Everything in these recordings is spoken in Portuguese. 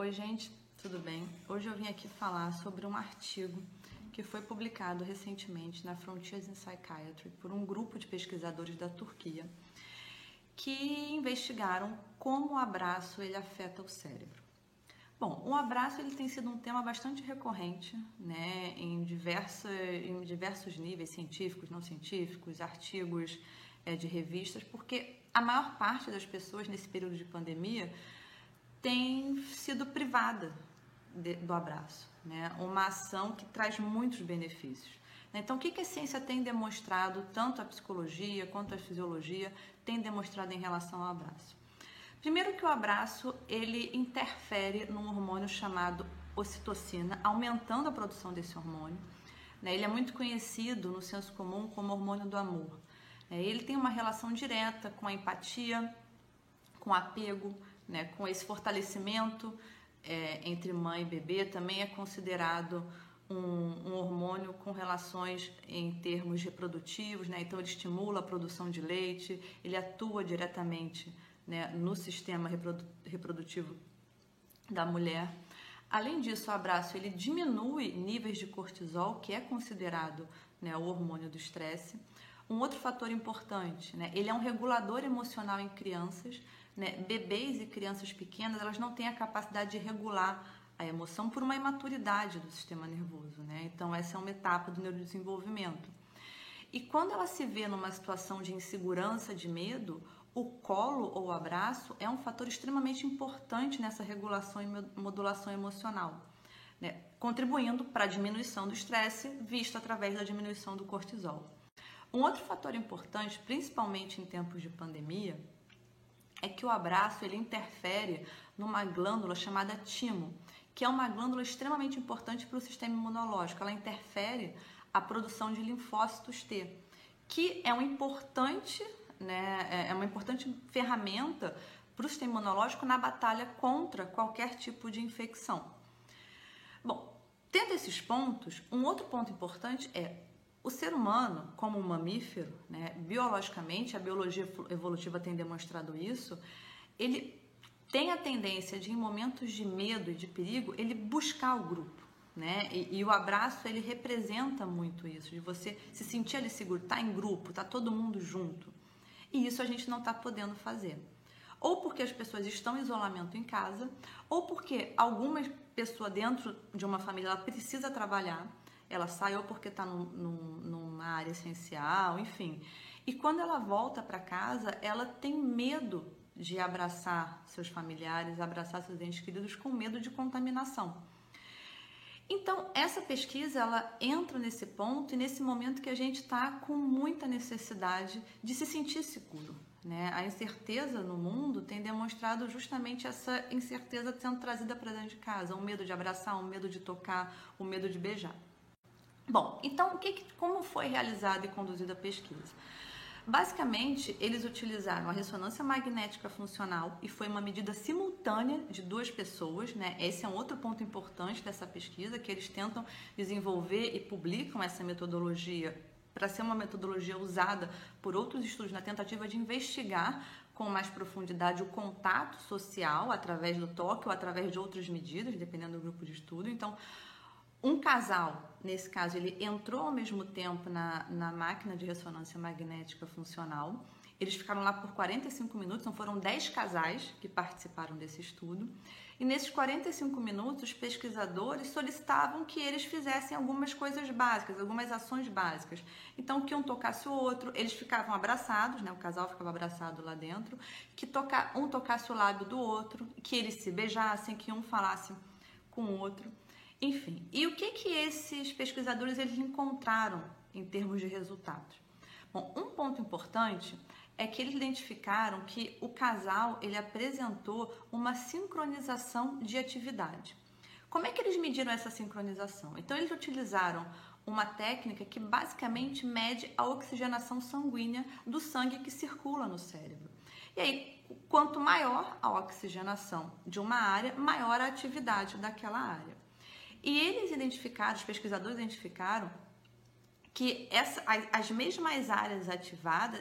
Oi, gente, tudo bem? Hoje eu vim aqui falar sobre um artigo que foi publicado recentemente na Frontiers in Psychiatry por um grupo de pesquisadores da Turquia que investigaram como o abraço ele afeta o cérebro. Bom, o abraço ele tem sido um tema bastante recorrente, né, em diversos níveis científicos, não científicos, artigos de revistas, porque a maior parte das pessoas nesse período de pandemia tem sido privada do abraço, né? Uma ação que traz muitos benefícios. Então, o que a ciência tem demonstrado, tanto a psicologia quanto a fisiologia, tem demonstrado em relação ao abraço? Primeiro que o abraço, ele interfere num hormônio chamado ocitocina, aumentando a produção desse hormônio. Ele é muito conhecido no senso comum como hormônio do amor. Ele tem uma relação direta com a empatia, com o apego, com esse fortalecimento entre mãe e bebê. Também é considerado um hormônio com relações em termos reprodutivos, então ele estimula a produção de leite, ele atua diretamente no sistema reprodutivo da mulher. Além disso, o abraço ele diminui níveis de cortisol, que é considerado o hormônio do estresse. Um outro fator importante, ele é um regulador emocional em crianças. Bebês e crianças pequenas, elas não têm a capacidade de regular a emoção por uma imaturidade do sistema nervoso, Então essa é uma etapa do neurodesenvolvimento. E quando ela se vê numa situação de insegurança, de medo, o colo ou o abraço é um fator extremamente importante nessa regulação e modulação emocional, contribuindo para a diminuição do estresse, visto através da diminuição do cortisol. Um outro fator importante, principalmente em tempos de pandemia, é que o abraço ele interfere numa glândula chamada timo, que é uma glândula extremamente importante para o sistema imunológico. Ela interfere a produção de linfócitos T, que é uma importante ferramenta para o sistema imunológico na batalha contra qualquer tipo de infecção. Bom, tendo esses pontos, um outro ponto importante é o ser humano, como um mamífero, biologicamente, a biologia evolutiva tem demonstrado isso, ele tem a tendência de, em momentos de medo e de perigo, ele buscar o grupo, E o abraço, ele representa muito isso, de você se sentir ali seguro, tá em grupo, tá todo mundo junto. E isso a gente não está podendo fazer. Ou porque as pessoas estão em isolamento em casa, ou porque alguma pessoa dentro de uma família ela precisa trabalhar, ela sai ou porque está numa área essencial, enfim. E quando ela volta para casa, ela tem medo de abraçar seus familiares, abraçar seus entes queridos com medo de contaminação. Então, essa pesquisa, ela entra nesse ponto e nesse momento que a gente está com muita necessidade de se sentir seguro, A incerteza no mundo tem demonstrado justamente essa incerteza sendo trazida para dentro de casa, o medo de abraçar, o medo de tocar, o medo de beijar. Bom, então como foi realizada e conduzida a pesquisa? Basicamente, eles utilizaram a ressonância magnética funcional e foi uma medida simultânea de duas pessoas, Esse é um outro ponto importante dessa pesquisa, que eles tentam desenvolver e publicam essa metodologia para ser uma metodologia usada por outros estudos na tentativa de investigar com mais profundidade o contato social através do toque ou através de outras medidas, dependendo do grupo de estudo. Então, um casal, nesse caso, ele entrou ao mesmo tempo na máquina de ressonância magnética funcional. Eles ficaram lá por 45 minutos, então foram 10 casais que participaram desse estudo. E nesses 45 minutos, os pesquisadores solicitavam que eles fizessem algumas coisas básicas, algumas ações básicas. Então, que um tocasse o outro, eles ficavam abraçados, o casal ficava abraçado lá dentro, que um tocasse o lábio do outro, que eles se beijassem, que um falasse com o outro. Enfim, e o que esses pesquisadores eles encontraram em termos de resultados? Bom, um ponto importante é que eles identificaram que o casal ele apresentou uma sincronização de atividade. Como é que eles mediram essa sincronização? Então, eles utilizaram uma técnica que basicamente mede a oxigenação sanguínea do sangue que circula no cérebro. E aí, quanto maior a oxigenação de uma área, maior a atividade daquela área. E os pesquisadores identificaram que as mesmas áreas ativadas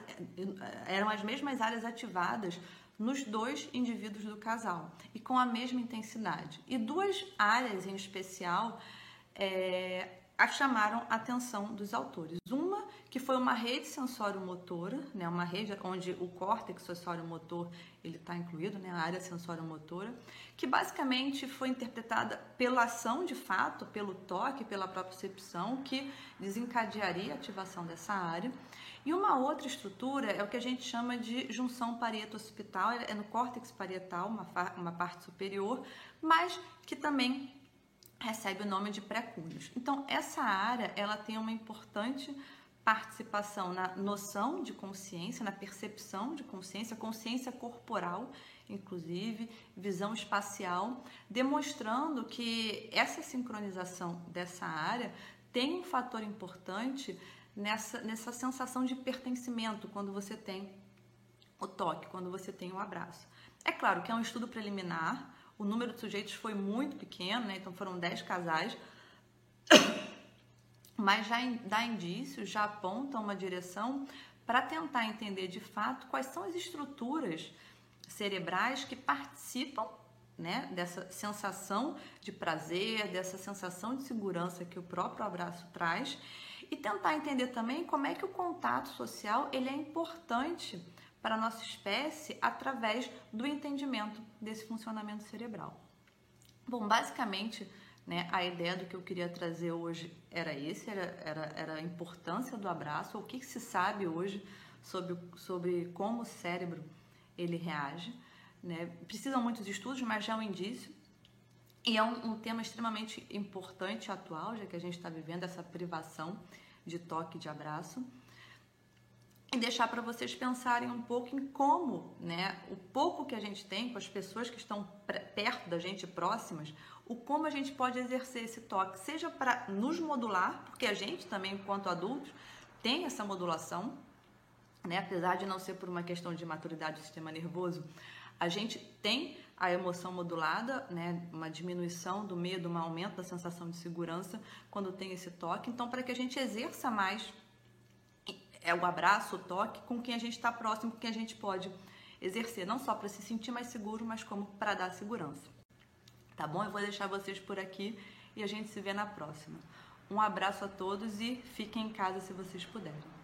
eram as mesmas áreas ativadas nos dois indivíduos do casal e com a mesma intensidade. E duas áreas em especial a chamaram a atenção dos autores. Uma que foi uma rede sensório-motora, né, uma rede onde o córtex sensório-motor ele está incluído, né, a área sensório-motora, que basicamente foi interpretada pela ação de fato, pelo toque, pela propriocepção, que desencadearia a ativação dessa área. E uma outra estrutura é o que a gente chama de junção parieto-occipital, é no córtex parietal, uma parte superior, mas que também recebe o nome de pré-cúneus. Então, essa área, ela tem uma importante participação na noção de consciência, na percepção de consciência, consciência corporal, inclusive, visão espacial, demonstrando que essa sincronização dessa área tem um fator importante nessa sensação de pertencimento quando você tem o toque, quando você tem o abraço. É claro que é um estudo preliminar, o número de sujeitos foi muito pequeno, né? Então foram 10 casais, mas já dá indícios, já aponta uma direção para tentar entender de fato quais são as estruturas cerebrais que participam, né, dessa sensação de prazer, dessa sensação de segurança que o próprio abraço traz, e tentar entender também como é que o contato social ele é importante para a nossa espécie através do entendimento desse funcionamento cerebral. Bom, basicamente, né, a ideia do que eu queria trazer hoje era a importância do abraço, o que se sabe hoje sobre como o cérebro ele reage, né? Precisam muitos estudos, mas já é um indício. E é um tema extremamente importante e atual, já que a gente está vivendo essa privação de toque, de abraço. E deixar para vocês pensarem um pouco em como, né, o pouco que a gente tem com as pessoas que estão perto da gente, próximas, o como a gente pode exercer esse toque, seja para nos modular, porque a gente também, enquanto adultos, tem essa modulação, né, apesar de não ser por uma questão de maturidade do sistema nervoso, a gente tem a emoção modulada, né, uma diminuição do medo, um aumento da sensação de segurança quando tem esse toque. Então, para que a gente exerça mais o abraço, o toque, com quem a gente está próximo, com quem a gente pode exercer, não só para se sentir mais seguro, mas como para dar segurança. Tá bom? Eu vou deixar vocês por aqui e a gente se vê na próxima. Um abraço a todos e fiquem em casa se vocês puderem.